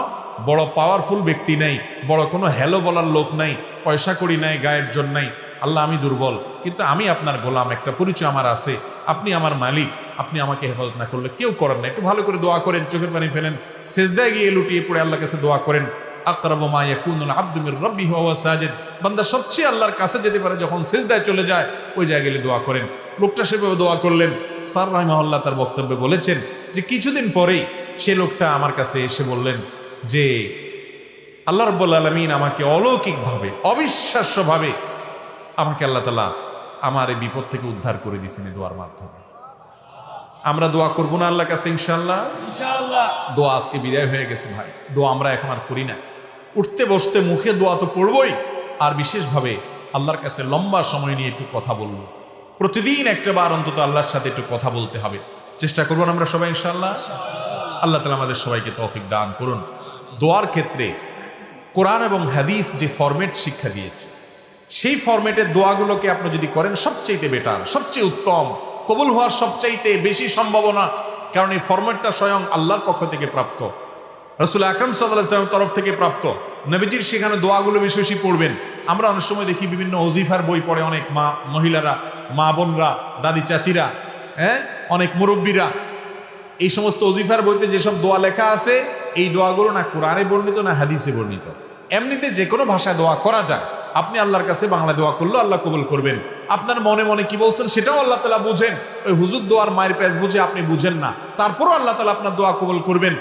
বড় পাওয়ারফুল ব্যক্তি নাই, বড় কোনো হ্যালো বলার লোক নাই, পয়সা করি নাই, গায়ের জন্য নাই, আল্লাহ আমি দুর্বল, কিন্তু আমি আপনার গোলাম, একটা পরিচয় আমার আছে, আপনি আমার মালিক, আপনি আমাকে হেফাজত না করলে কেউ করেন না। একটু ভালো করে দোয়া করেন, চোখের পানি ফেলেন, সেজদায় গিয়ে লুটিয়ে পড়ে আল্লাহর কাছে দোয়া করেন। আকরাবু মা ইয়াকুনুল আবদু মির রাব্বিহি ওয়া হুয়া সাজিদ, বান্দা সবচেয়ে আল্লাহর কাছে যেতে পারে যখন সেজদায় চলে যায়, ওই জায়গায় গেলে দোয়া করেন। লোকটা সেভাবে দোয়া করলেন। স্যার রাহিমাহুল্লাহ তার বক্তব্যে বলেছেন যে কিছুদিন পরেই সে লোকটা আমার কাছে এসে বললেন যে আল্লাহ রাব্বুল আলামিন আমাকে অলৌকিকভাবে, অবিশ্বাস্যভাবে আমাকে আল্লাহ তাআলা আমার এই বিপদ থেকে উদ্ধার করে দিয়েছেন এই দোয়ার মাধ্যমে। আমরা দোয়া করবো না আল্লাহর কাছে ইনশাআল্লাহ? ইনশাআল্লাহ। দোয়া আজকে বিদায় হয়ে গেছে ভাই, দোয়া আমরা এখন আর করি না। উঠতে বসতে মুখে দোয়া তো পড়বই, আর বিশেষভাবে আল্লাহর কাছে লম্বা সময় নিয়ে একটু কথা বলবো। প্রতিদিন একটা বার অন্তত আল্লাহর সাথে একটু কথা বলতে হবে, চেষ্টা করবো না আমরা সবাই ইনশাআল্লাহ? আল্লাহ তাআলা আমাদের সবাইকে তৌফিক দান করুন। দোয়ার ক্ষেত্রে কোরআন এবং হাদিস যে ফরম্যাট শিক্ষা দিয়েছে, সেই ফরম্যাটের দোয়াগুলোকে আপনি যদি করেন সবচেয়ে বেটার, সবচেয়ে উত্তম, কবুল হওয়ার সবচাইতে বেশি সম্ভাবনা, কারণ এই ফরম্যাটটা স্বয়ং আল্লাহর পক্ষ থেকে প্রাপ্ত, রাসূল আকরাম সাল্লাল্লাহু আলাইহি ওয়াসাল্লামের তরফ থেকে প্রাপ্ত। নবীজির সেখানে দোয়াগুলো বেশি বেশি পড়বেন। আমরা অনেক সময় দেখি বিভিন্ন ওজিফার বই পড়ে অনেক মহিলারা, মা বোনরা, দাদি চাচিরা, অনেক মুরব্বীরা, এই সমস্ত ওজিফার বইতে যেসব দোয়া লেখা আছে, এই দোয়াগুলো না কোরআনে বর্ণিত না হাদিসে বর্ণিত। এমনিতে যে কোনো ভাষায় দোয়া করা যায়। আপনি আল্লাহর কাছে বাংলা দোয়া করলেও আল্লাহ কবুল করবেন। আপনার মনে মনে কি বলছেন সেটাও আল্লাহ তাআলা বুঝেন। ওই হুজুর দোয়ার মায়ের পেজ বুঝে আপনি বুঝেন না, তারপরও আল্লাহ তাআলা আপনার দোয়া কবুল করবেন।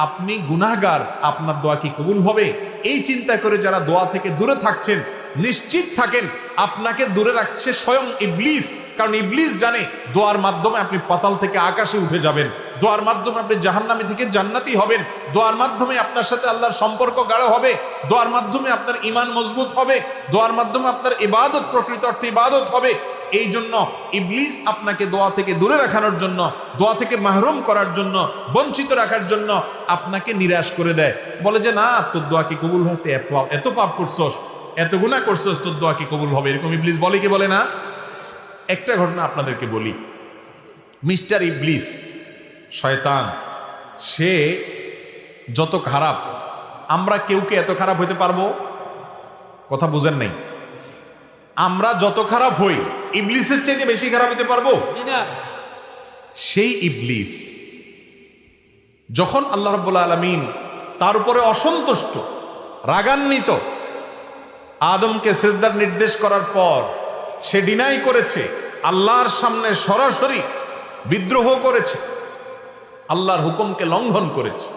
আপনি গুনাহগার, আপনার দোয়া কি কবুল হবে? এই চিন্তা করে যারা দোয়া থেকে দূরে থাকছেন, নিশ্চিত থাকেন আপনাকে দূরে রাখছে স্বয়ং ইবলিস। কারণ ইবলিস জানে দোয়ার মাধ্যমে আপনি পাতাল থেকে আকাশে উঠে যাবেন, দোয়ার মাধ্যমে আপনি জাহান্নামী থেকে জান্নাতি হবেন, দোয়ার মাধ্যমে আপনার সাথে আল্লাহর সম্পর্ক গাঢ় হবে, দোয়ার মাধ্যমে আপনার ঈমান মজবুত হবে, দোয়ার মাধ্যমে আপনার ইবাদত প্রকৃত অর্থে ইবাদত হবে। এই জন্য ইবলিস আপনাকে দোয়া থেকে দূরে রাখানোর জন্য, দোয়া থেকে মাহরুম করার জন্য, বঞ্চিত রাখার জন্য আপনাকে নিরাশ করে দেয়। বলে যে না, তোর দোয়া কি কবুল হতে, এত পাপ করছস, এত গুনাহ করছস, তোর দোয়া কি কবুল হবে? এরকম ইবলিস বলে কি বলে না? একটা ঘটনা আপনাদেরকে বলি। মিস্টার ইবলিস, শয়তান, সে যত খারাপ, আমরা কেউ কি এত খারাপ হইতে পারবো? কথা বুঝেন নাই? আমরা যত খারাপ হই ইবলিসের চাইতে বেশি খারাপ হইতে পারবো? সেই ইবলিস যখন আল্লাহ রাব্বুল আলামিন তার উপরে অসন্তুষ্ট, রাগান্বিত, আদমকে সিজদার নির্দেশ করার পর সে ডিনাই করেছে, আল্লাহর সামনে সরাসরি বিদ্রোহ করেছে, আল্লাহর হুকুমকে লঙ্ঘন করেছে।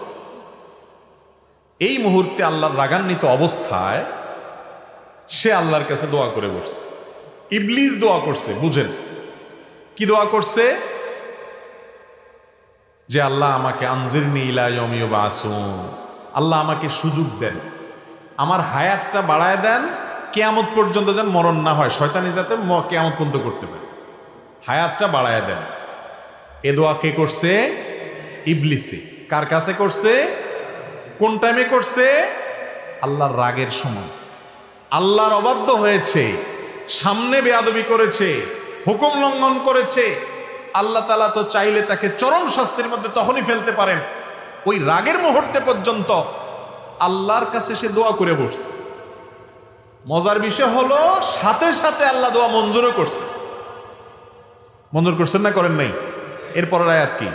এই মুহূর্তে আল্লাহর রাগান্বিত অবস্থায় সে আল্লাহর কাছে দোয়া করে বসছে। ইবলিস দোয়া করছে, বুঝেন কি দোয়া করছে? যে আল্লাহ আমাকে আনজিরনি ইলা ইয়াউমি ইউবআসুন, আল্লাহ আমাকে সুযোগ দেন, আমার হায়াতটা বাড়ায় দেন, কিয়ামত পর্যন্ত যেন মরণ না হয়, শয়তানি যাতে কিয়ামত পর্যন্ত করতে পারে, হায়াতটা বাড়ায় দেন। এ দোয়া কে করছে? ইবলিসে। কার কাছে করছে? কোন টাইমে করছে? আল্লাহর রাগের সময়। আল্লাহর অবাধ্য হয়েছে, সামনে বেয়াদবি করেছে, হুকুম লঙ্ঘন করেছে। আল্লাহ তাআলা তো চাইলে তাকে চরম শাস্তির মধ্যে তখনই ফেলতে পারেন। ওই রাগের মুহূর্তে পর্যন্ত আল্লাহর কাছে সে দোয়া করে বসছে। মজার বিষয় হলো সাথে সাথে আল্লাহ দোয়া মঞ্জুরও করছে। মঞ্জুর করছেন না করেন নাই? এরপরের আয়াত কি?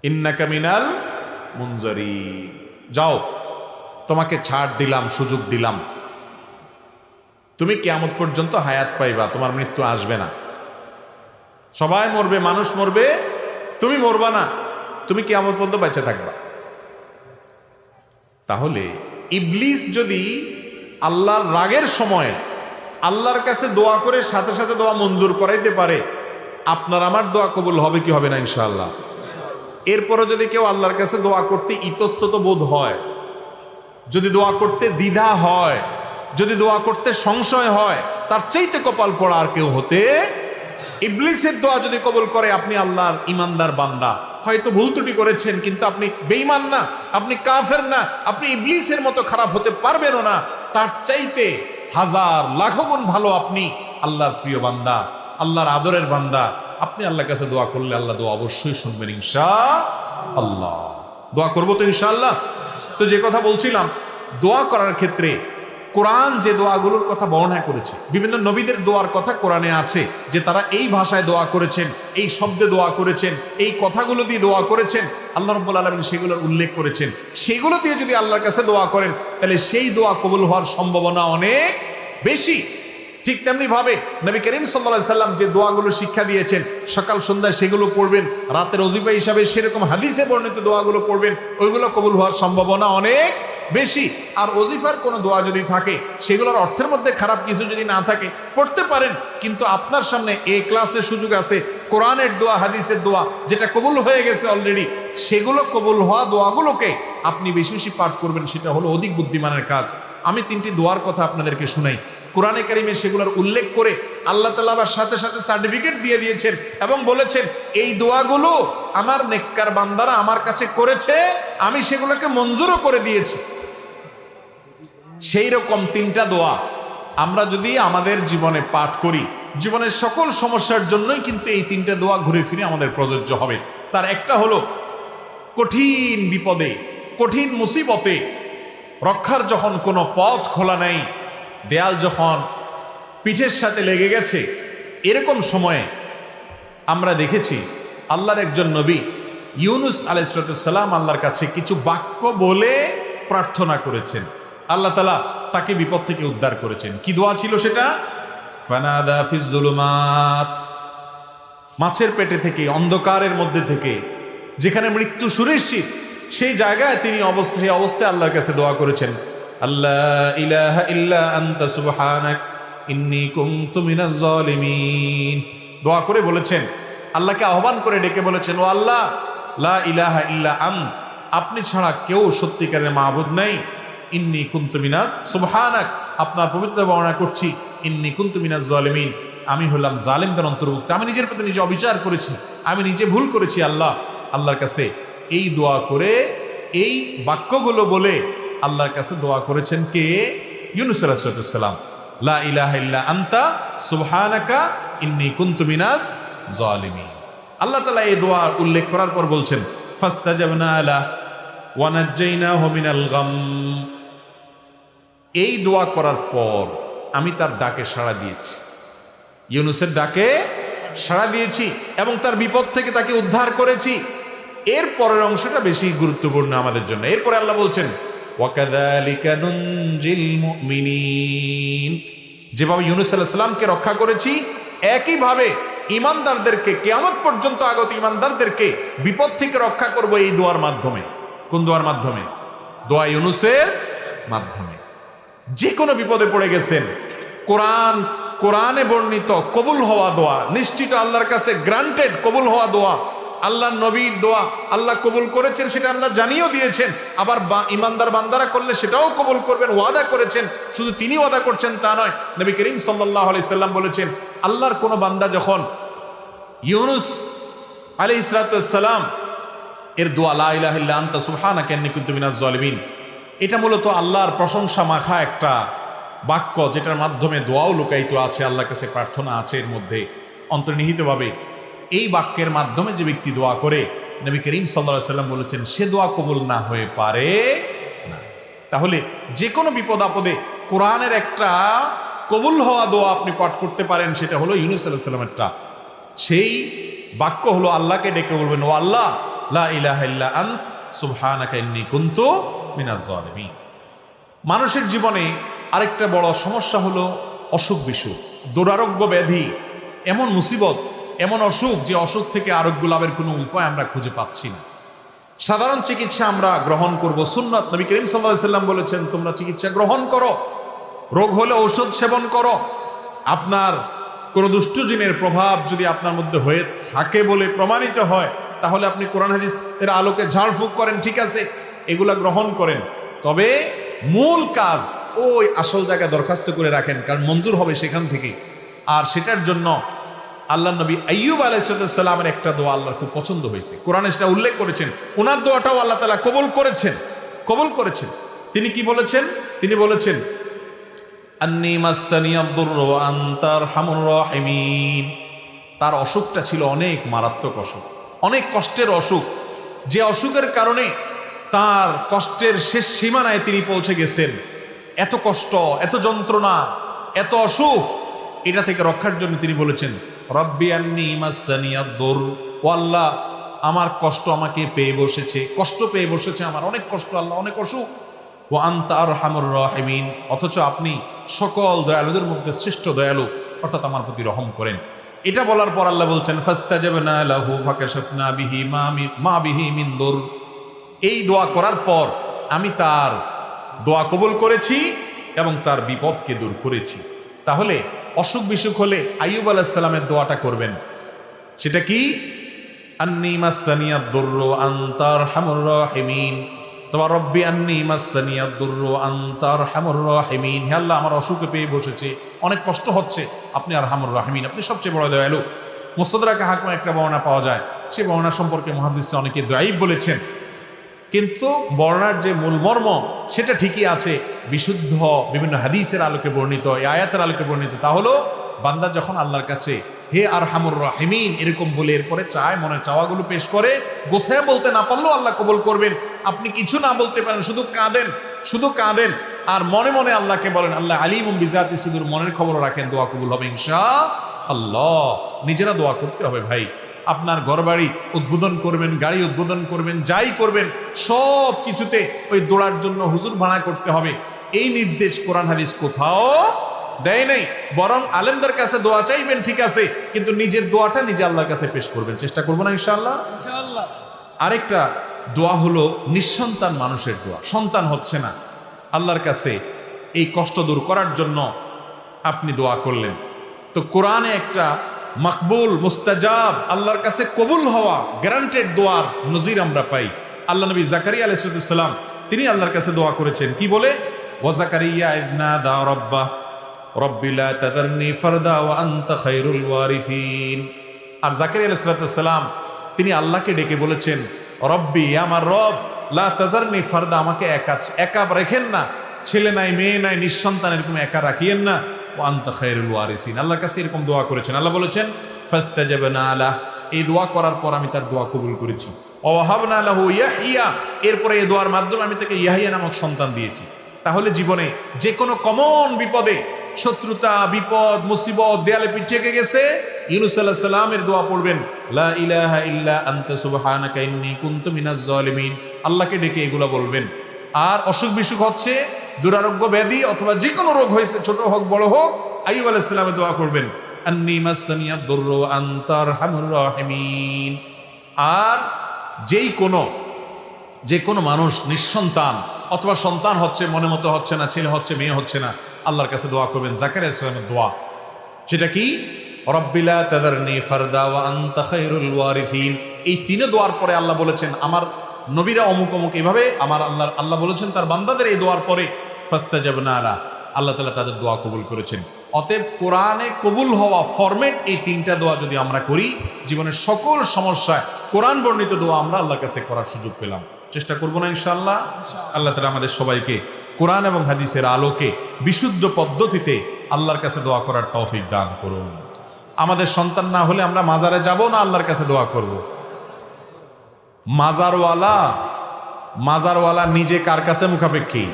ইন্নাকা মিনাল মুনজারিন, যাও তোমাকে ছাড় দিলাম, সুযোগ দিলাম, তুমি কিয়ামত পর্যন্ত হায়াত পাইবা, তোমার মৃত্যু আসবে না। সবাই মরবে, মানুষ মরবে, তুমি মরবা না, তুমি কিয়ামত পর্যন্ত বেঁচে থাকবা। তাহলে ইবলিস যদি আল্লাহর রাগের সময় আল্লাহর কাছে দোয়া করে সাথে সাথে দোয়া মঞ্জুর করাইতে পারে, আপনার আমার দোয়া কবুল হবে কি হবে না? ইনশাআল্লাহ। এরপরও যদি কেউ আল্লাহর কাছে দোয়া করতে ইতস্তত বোধ হয়, যদি দোয়া করতে দ্বিধা হয়, যদি দোয়া করতে সংশয় হয়, তার চাইতে কপাল পড়া আর কেউ হতে। ইবলিসের দোয়া যদি কবুল করে, আপনি আল্লাহর ইমানদার বান্দা, হয়তো ভুল ত্রুটি করেছেন, কিন্তু আপনি বেঈমান না, আপনি কাফের না, আপনি ইবলিসের মতো খারাপ হতে পারবেনও না। তার চাইতে হাজার লাখো গুণ ভালো আপনি আল্লাহর প্রিয় বান্দা, আল্লাহর আদরের বান্দা। আপনি আল্লাহর কাছে দোয়া করলে আল্লাহ দোয়া অবশ্যই শুনবেন ইনশাআল্লাহ। দোয়া করবো তো ইনশাআল্লাহ। তো যে কথা বলছিলাম, দোয়া করার ক্ষেত্রে কোরআন যে দোয়াগুলোর কথা বর্ণনা করেছে, বিভিন্ন নবীদের দোয়ার কথা কোরআনে আছে, যে তারা এই ভাষায় দোয়া করেছেন, এই শব্দে দোয়া করেছেন, এই কথাগুলো দিয়ে দোয়া করেছেন, আল্লাহ রাব্বুল আলামিন সেগুলোর উল্লেখ করেছেন। সেগুলো দিয়ে যদি আল্লাহর কাছে দোয়া করেন, তাহলে সেই দোয়া কবুল হওয়ার সম্ভাবনা অনেক বেশি। ঠিক তেমনি ভাবে নবী করিম সাল্লাল্লাহু আলাইহি সাল্লাম যে দোয়াগুলো শিক্ষা দিয়েছেন, সকাল সন্ধ্যায় সেগুলো পড়বেন, রাতের ওজিফা হিসাবে সেরকম হাদিসে বর্ণিত দোয়াগুলো পড়বেন, ওইগুলো কবুল হওয়ার সম্ভাবনা অনেক বেশি। আর ওজিফার কোনো দোয়া যদি থাকে, সেগুলোর অর্থের মধ্যে খারাপ কিছু যদি না থাকে, পড়তে পারেন, কিন্তু আপনার সামনে এ ক্লাসের সুযোগ আছে, কোরআনের দোয়া, হাদিসের দোয়া যেটা কবুল হয়ে গেছে অলরেডি, সেগুলো কবুল হওয়া দোয়াগুলোকে আপনি বেশি বেশি পাঠ করবেন, সেটা হলো অধিক বুদ্ধিমানের কাজ। আমি তিনটি দোয়ার কথা আপনাদেরকে শুনাই। কোরআনে কারিমে সেগুলোর উল্লেখ করে আল্লাহ তাআলা আবার সাথে সাথে সার্টিফিকেট দিয়ে দিয়েছেন এবং বলেছেন, এই দোয়াগুলো আমার নেককার বান্দারা আমার কাছে করেছে, আমি সেগুলোকে মঞ্জুরও করে দিয়েছি। সেই রকম তিনটা দোয়া আমরা যদি আমাদের জীবনে পাঠ করি, জীবনের সকল সমস্যার জন্যই কিন্তু এই তিনটা দোয়া ঘুরে ফিরে আমাদের প্রযোজ্য হবে। তার একটা হলো কঠিন বিপদে, কঠিন মুসিবতে, রক্ষার যখন কোনো পথ খোলা নেই, দেয়াল যখন পিঠের সাথে লেগে গেছে, এরকম সময়ে আমরা দেখেছি আল্লাহর একজন নবী ইউনুস আলাইহিস সালাম আল্লাহর কাছে কিছু বাক্য বলে প্রার্থনা করেছেন। আল্লাহ তাআলা তাকে বিপদ থেকে উদ্ধার করেছেন। কি দোয়া ছিল সেটা? ফানাদা ফিজ জুলুমাত, মাছের পেটে থেকে, অন্ধকারের মধ্যে থেকে, যেখানে মৃত্যু সুনিশ্চিত, সেই জায়গায় তিনি অবস্থায় আল্লাহর কাছে দোয়া করেছেন, আল্লাহ ইলাহা ইল্লা আনতা সুবহানাক ইন্নী কুনতু মিনাজ জালিমিন। দোয়া করে বলেছেন, আল্লাহকে আহ্বান করে ডেকে বলেছেন, ও আল্লাহ, লা ইলাহা ইল্লা আন্ত, আপনি ছাড়া কেউ সত্যিকারের মাবুদ নাই, ইন্নী কুনতু মিনাজ সুবহানাক, আপনার পবিত্র বর্ণনা করছি, ইন্নী কুনতু মিনাজ জালিমিন, আমি হলাম জালিমদের অন্তর্ভুক্ত, আমি নিজের প্রতি নিজে অবিচার করেছি, আমি নিজে ভুল করেছি। আল্লাহর কাছে এই দোয়া করে, এই বাক্যগুলো বলে আল্লাহর কাছে দোয়া করেছেন কে? ইউনুস আলাইহিস সালাম। লা ইলাহা ইল্লা আনতা সুবহানাকা ইন্নী কুনতু মিনাজ জালিমিন। আল্লাহ তাআলা এই দোয়া উল্লেখ করার পর বলছেন, ফাস্তাজাবনা লা, ওয়া নাজ্জাইনাহু মিনাল গাম। এই দোয়া করার পর আমি তার ডাকে সাড়া দিয়েছি, ইউনুসের ডাকে সাড়া দিয়েছি এবং তার বিপদ থেকে তাকে উদ্ধার করেছি। এর পরের অংশটা বেশি গুরুত্বপূর্ণ আমাদের জন্য। এরপরে আল্লাহ বলছেন ওয়াকাযালিকা নুনজিল মুমিনিন, যেভাবে ইউনুস আলাইহিস সালামকে রক্ষা করেছি একইভাবে ঈমানদারদেরকে, কিয়ামত পর্যন্ত আগত ঈমানদারদেরকে বিপদ থেকে রক্ষা করব এই দোয়ার মাধ্যমে। কোন দোয়ার মাধ্যমে? দোয়া ইউনুসের মাধ্যমে। যে কোনো বিপদে পড়ে গেছেন, কোরআনে বর্ণিত কবুল হওয়া দোয়া, নিশ্চিত আল্লাহর কাছে গ্রান্টেড কবুল হওয়া দোয়া, আল্লাহর নবীর দোয়া আল্লাহ কবুল করেছেন, সেটা আল্লাহ জানিয়েও দিয়েছেন। আবার ঈমানদার বান্দারা করলে সেটাও কবুল করবেন, ওয়াদা করেছেন। শুধু তিনি ওয়াদা করছেন তা নয়, নবী করিম সাল্লাল্লাহু আলাইহি সাল্লাম বলেছেন, আল্লাহর কোন বান্দা যখন ইউনুস আলাইহিস সালাম এর দোয়া লা ইলাহা ইল্লা আনতা সুবহানাকা ইন্নী কুনতু মিনাজ জালিমিন, এটা মূলত আল্লাহর প্রশংসা মাখা একটা বাক্য, যেটার মাধ্যমে দোয়াও লুকায়িত আছে, আল্লাহর কাছে প্রার্থনা আছে এর মধ্যে অন্তর্নিহিতভাবে। এই বাক্যের মাধ্যমে যে ব্যক্তি দোয়া করে, নবী করিম সাল্লাল্লাহু আলাইহি সাল্লাম বলেছেন, সে দোয়া কবুল না হয়ে পারে না। তাহলে যে কোনো বিপদ আপদে কোরআনের একটা কবুল হওয়া দোয়া আপনি পাঠ করতে পারেন, সেটা হলো ইউনুস আলাইহিস সালামেরটা। সেই বাক্য হলো আল্লাহকে ডেকে বলবেন, ও আল্লাহ লা ইলাহা ইল্লা আনত সুবহানাকা ইন্নী কুনতু মিনাজ জালিমিন। মানুষের জীবনে আরেকটা বড় সমস্যা হলো অসুখ বিসুখ, দুরারোগ্য ব্যাধি, এমন মুসিবত, এমন অসুখ যে অসুখ থেকে আরোগ্য লাভের কোনো উপায় আমরা খুঁজে পাচ্ছি না। সাধারণ চিকিৎসা আমরা গ্রহণ করব সুন্নাত, নবী করিম সাল্লাল্লাহু আলাইহি সাল্লাম বলেছেন, তোমরা চিকিৎসা গ্রহণ করো, রোগ হলে ঔষধ সেবন করো। আপনার কোনো দুষ্ট জিনের প্রভাব যদি আপনার মধ্যে হয়ে থাকে বলে প্রমাণিত হয়, তাহলে আপনি কোরআন হাদিসের আলোকে ঝাড়ফুঁক করেন, ঠিক আছে, এগুলা গ্রহণ করেন। তবে মূল কাজ ওই আসল জায়গায় দরখাস্ত করে রাখেন, কারণ মঞ্জুর হবে সেখান থেকে। আর সেটার জন্য আল্লাহ নবী আইয়ুব আলাইহিস সালামের একটা দোয়া আল্লাহর খুব পছন্দ হয়েছে, কোরআনে সেটা উল্লেখ করেছেন। ওনার দোয়াটাও আল্লাহ তাআলা কবুল করেছেন। তিনি কি বলেছেন? তিনি বলেছেন, আন্নী মাসসানিয়াদ দুররু ওয়া আনতা আরহামুর রাহিমিন। তার অসুখটা ছিল অনেক মারাত্মক অসুখ, অনেক কষ্টের অসুখ, যে অসুখের কারণে তার কষ্টের শেষ সীমানায় তিনি পৌঁছে গেছেন। এত কষ্ট, এত যন্ত্রণা, এত অসুখ, এটা থেকে রক্ষার জন্য তিনি বলেছেন, রব্বি আন্নী মাসসানিয়াদ দুর, ও আল্লাহ আমার কষ্ট আমাকে পেয়ে বসেছে, কষ্ট পেয়ে বসেছে, আমার অনেক কষ্ট আল্লাহ, অনেক অসুখ। ওয়া আনতা আরহামুর রাহিমিন, অথচ আপনি সকল দয়ালুদের মধ্যে শ্রেষ্ঠ দয়ালু, অর্থাৎ আমার প্রতি রহম করেন। এটা বলার পর আল্লাহ বলছেন, ফাস্তাজাবনা লাহু ফাকাশাফনা বিহি মা বিহি মিন দুর। এই দোয়া করার পর আমি তার দোয়া কবুল করেছি এবং তার বিপদকে দূর করেছি। তাহলে অসুখ বিসুখ হলে আইয়ুব আলাইহিস সালামের দোয়াটা করবেন। সেটা কি? আন্নী মাসসানিয়াদ দুররু ওয়া আনতা আরহামুর রাহিমিন। তোমার রব্বি আন্নী মাসসানিয়াদ দুররু ওয়া আনতা আরহামুর রাহিমিন। হে আল্লাহ, আমার অসুখে পেয়ে বসেছে, অনেক কষ্ট হচ্ছে, আপনি আরহামুর রাহিমিন, আপনি সবচেয়ে বড় দয়ালু। মুস্তাদরাকে হাকিমে একটা বর্ণনা পাওয়া যায়, সেই বর্ণনা সম্পর্কে মুহাদ্দিসরা অনেকে দাঈফ বলেছেন, কিন্তু বর্ণনার যে মূল মর্ম সেটা ঠিকই আছে, বিশুদ্ধ বিভিন্ন হাদিসের আলোকে বর্ণিত, এই আয়াতের আলোকে বর্ণিত। তা হলো বান্দা যখন আল্লাহর কাছে হে আরহামুর রাহিমিন এরকম বলে এরপরে চায়, মনের চাওয়াগুলো পেশ করে, গোছায় বলতে না পারলেও আল্লাহ কবুল করবেন। আপনি কিছু না বলতে পারেন, শুধু কাঁদেন আর মনে মনে আল্লাহকে বলেন, আল্লাহ আলিমুম বিজাতি সুদূর, মনের খবরও রাখেন, দোয়া কবুল হবে ইনশাআল্লাহ। নিজেরা দোয়া করতে হবে ভাই। আপনার ঘরবাড়ি উদ্বোধন করবেন, গাড়ি উদ্বোধন করবেন, যাই করবেন, সব কিছুতে ওই দোয়ার জন্য হুজুর ভাড়া করতে হবে, এই নির্দেশ কোরআন হাদিস কোথাও দেয় নাই। বরং আলেমদের কাছে দোয়া চাইবেন, ঠিক আছে, কিন্তু নিজের দোয়াটা নিজে আল্লাহর কাছে পেশ করবেন। চেষ্টা করবো না ইনশাআল্লাহ। আরেকটা দোয়া হলো নিঃসন্তান মানুষের দোয়া, সন্তান হচ্ছে না, আল্লাহর কাছে এই কষ্ট দূর করার জন্য আপনি দোয়া করলেন। তো কোরআনে একটা মাকবুল, মুস্তাজাব, আল্লাহর কাছে কবুল হওয়া গ্যারান্টেড দোয়ার নজির আমরা পাই। আল্লাহ নবী জাকারিয়া আলাইহিস সালাম তিনি আল্লাহর কাছে দোয়া করেছেন, কি বলে? ওয়া জাকারিয়া ইয নাদা রাব্বাহ রব্বি লা তাযারনি ফারদা ওয়া আনতা খায়রুল ওয়ারিসিন। আর জাকারিয়া আলাইহিস সালাম তিনি আল্লাহকে ডেকে বলেছেন, রব্বি, আমার রব, লা তাযারনি ফারদা, আমাকে একা রাখেন না, ছেলে নাই, মেয়ে নাই, নিঃসন্তান, এরকম একা রাখিয়েন না, ওয়া আনতা খায়রুল ওয়ারিসিন। আল্লাহর কাছে এরকম দোয়া করেছেন। আল্লাহ বলেছেন, ফাস্তাজাবনা লাহ এই দোয়া করার পর আমি তার দোয়া কবুল করেছি। ওয়াহাবনা লাহু ইয়াহইয়া, এরপরে এই দোয়ার মাধ্যমে আমি তাকে ইয়াহইয়া নামক সন্তান দিয়েছি। তাহলে জীবনে যে কোনো কমন বিপদে, শত্রুতা, বিপদ, মুসিবত, দেয়ালে পিঠ থেকে গেছে, ইউনূস আলাইহিস সালামের দোয়া পড়বেন, লা ইলাহা ইল্লা আনতা সুবহানাকা ইন্নী কুনতু মিনাজ জালিমিন, আল্লাহকে ডেকে এগুলো বলবেন। আর অসুখ বিসুখ হচ্ছে, দুরারোগ্য ব্যাধি অথবা যে কোনো রোগ হয়েছে, ছোট হোক বড় হোক, আইয়ুব আলাইহিস সালামের দোয়া করবেন, আন্নী মাসসানিয়াদ দুররু ওয়া আনতা আরহামুর রাহিমিন। আর যে কোনো মানুষ নিঃসন্তান অথবা সন্তান হচ্ছে, মনে মতো হচ্ছে না, ছেলে হচ্ছে, মেয়ে হচ্ছে না, আল্লাহর কাছে দোয়া করবেন। জাকারিয়া আলাইহিস সালামের দোয়া সেটা কি? রব্বি লা তাযারনি ফারদা ওয়া আনতা খায়রুল ওয়ারিসিন। এই তিনে দোয়ার পরে আল্লাহ বলেছেন আমার নবীরা অমুক অমুক, এভাবে আমার আল্লাহ বলেছেন তার বান্দাদের এই দোয়ার পরে ফাস্তাজাবনা লা, আল্লাহ তাআলা তাদের দোয়া কবুল করেছেন। অতএব কোরআনে কবুল হওয়া ফরম্যাট এই তিনটা দোয়া যদি আমরা করি, জীবনের সকল সমস্যায় কোরআন বর্ণিত দোয়া আমরা আল্লাহর কাছে করার সুযোগ পেলাম। চেষ্টা করবো না ইনশাআল্লাহ? আল্লাহ তাআলা আমাদের সবাইকে কোরআন এবং হাদিসের আলোকে বিশুদ্ধ পদ্ধতিতে আল্লাহর কাছে দোয়া করার তৌফিক দান করুন। আমাদের সন্তান না হলে আমরা মাজারে যাব না আল্লাহর কাছে দোয়া করব? মাজারওয়ালা নিজে কার কাছে মুখাপেক্ষী?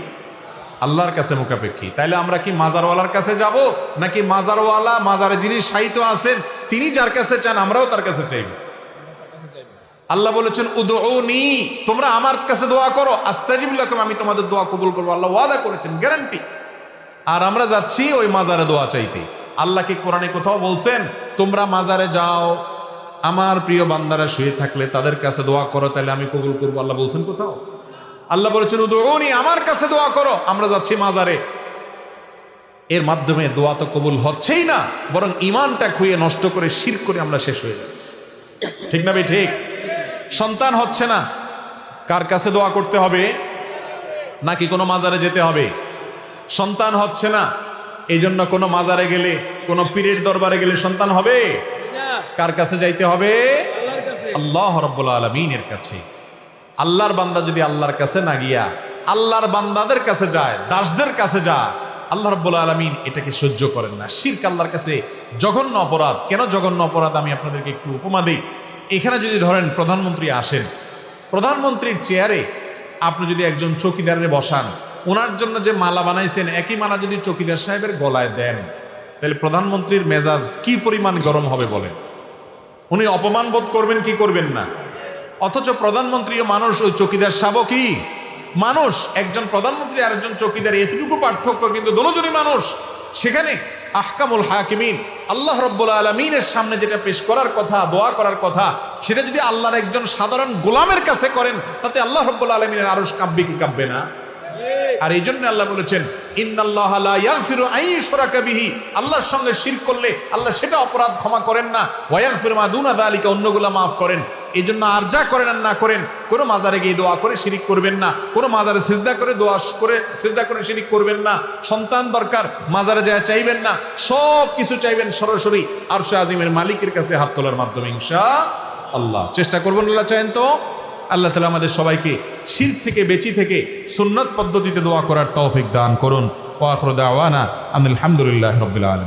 আল্লাহর কাছে মুখাপেক্ষী। তাইলে আমরা কি মাজারওয়ালার কাছে যাব, নাকি মাজারওয়ালা, মাজারে যিনি শায়িত আছেন তিনি যার কাছে চান আমরাও তার কাছে চাইব? আল্লাহ বলেছেন উদউনি, তোমরা আমার কাছে দোয়া করো, আস্তাজিব লাকুম, আমি তোমাদের দোয়া কবুল করবো। আল্লাহ ওয়াদা করেছেন, গ্যারান্টি। আর আমরা যাচ্ছি ওই মাজারে দোয়া চাইতে। আল্লাহ কি কোরআনে কোথাও বলছেন তোমরা মাজারে যাও, আমার প্রিয় বান্দারা শুয়ে থাকলে তাদের কাছে দোয়া করো, তাহলে আমি কবুল করবো? আল্লাহ বলছেন কোথাও? আল্লাহ বলেছেন উদউনি, আমার কাছে দোয়া করো। আমরা যাচ্ছি মাজারে, এর মাধ্যমে দোয়া তো কবুল হচ্ছেই না, বরং ইমানটা খুইয়ে নষ্ট করে শিরক করে আমরা শেষ হয়ে যাচ্ছি। ঠিক না ভাই? ঠিক। সন্তান হচ্ছে না, কার কাছে দোয়া করতে হবে? নাকি কোনো মাজারে যেতে হবে? সন্তান হচ্ছে না, এই জন্য কোনো মাজারে গেলে, কোনো পীরের দরবারে গেলে সন্তান হবে? কার কাছে যাইতে হবে? আল্লাহ রাব্বুল আলামিনের কাছে। আল্লাহর বান্দা যদি আল্লাহর কাছে না গিয়া আল্লাহর বান্দাদের কাছে যায়, দাসদের কাছে যায়, আল্লাহ রাব্বুল আলামিন এটাকে সহ্য করেন না। শিরক আল্লাহর কাছে জঘন্য অপরাধ। কেন জঘন্য অপরাধ আমি আপনাদেরকে একটু উপমা দিই। এখানে যদি ধরেন প্রধানমন্ত্রী আসেন, প্রধানমন্ত্রীর চেয়ারে আপনি যদি একজন চৌকিদারে বসান, ওনার জন্য যে মালা বানাইছেন একই মালা যদি চৌকিদার সাহেবের গলায় দেন, তাহলে প্রধানমন্ত্রীর মেজাজ কি পরিমাণ গরম হবে বলেন? উনি অপমান বোধ করবেন কি করবেন না? অথচ প্রধানমন্ত্রীও মানুষ, ওই চৌকিদার সাহেবও কি মানুষ। একজন প্রধানমন্ত্রী আর একজন চৌকিদার এতটুকু পার্থক্য, কিন্তু দুজনই মানুষ। সেখানে আহকামুল হাকিমিন আল্লাহ রাব্বুল আলামিনের সামনে যেটা পেশ করার কথা, দোয়া করার কথা, সেটা যদি আল্লাহর একজন সাধারণ গোলামের কাছে করেন, তাতে আল্লাহ রাব্বুল আলামিনের আরশ কাঁপবে কি কাঁপবে না? আর এই জন্য আল্লাহ বলেছেন ইন্নাল্লাহা লা ইয়াগফিরু আন ইউশরাকা বিহি, আল্লাহর সঙ্গে শিরক করলে আল্লাহ সেটা অপরাধ ক্ষমা করেন না, ওয়া ইয়াগফিরু মা দুনা যালিকা, অন্যগুলো মাফ করেন। এই জন্য আর যা করেন আর না করেন, কোনো মাজারে গিয়ে দোয়া করে শিরিক করবেন না, কোনো মাজারে সিজদা করে দোয়া করে সিজদা করে শিরিক করবেন না। সন্তান দরকার, মাজারে যায় চাইবেন না, সব কিছু চাইবেন সরাসরি আরশে আজিমের মালিকের কাছে হাত তোলার মাধ্যমে ইনশাআল্লাহ। চেষ্টা করবেন, আল্লাহ চাইেন তো। আল্লাহ তাআলা আমাদের সবাইকে শিরক থেকে বেঁচে থেকে সুন্নাত পদ্ধতিতে দোয়া করার তৌফিক দান করুন। ওয়া আখিরু দাওয়ানা আলহামদুলিল্লাহি রাব্বিল আলামিন।